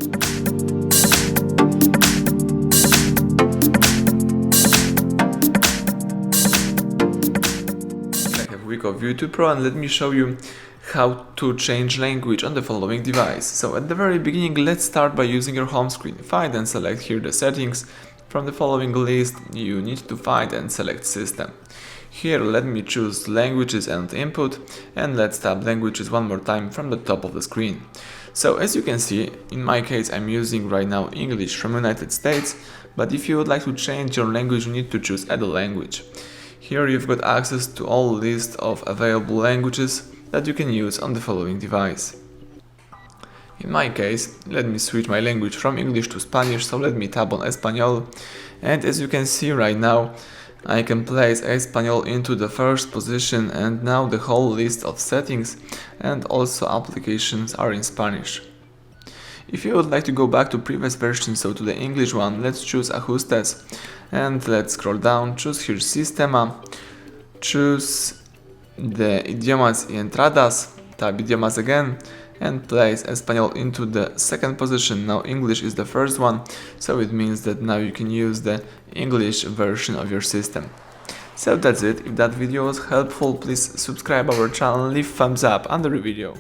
I have WIKO View 2 Pro, and let me show you how to change language on the following device. So at the very beginning, let's start by using your home screen. Find and select here the settings. From the following list, you need to find and select system. Here let me choose languages and input, and let's tap languages one more time from the top of the screen. So as you can see, in my case I'm using right now English from United States, but if you would like to change your language, you need to choose add a language. Here you've got access to all list of available languages that you can use on the following device. In my case, let me switch my language from English to Spanish, so let me tap on Espanol, and as you can see right now, I can place Espanol into the first position, and now the whole list of settings and also applications are in Spanish. If you would like to go back to previous version, so to the English one, let's choose Ajustes and let's scroll down, choose here Sistema, choose the Idiomas y Entradas, tap Idiomas again, and place Espanol into the second position. Now English is the first one, so it means that now you can use the English version of your system. So that's it. If that video was helpful, please subscribe our channel and leave thumbs up under the video.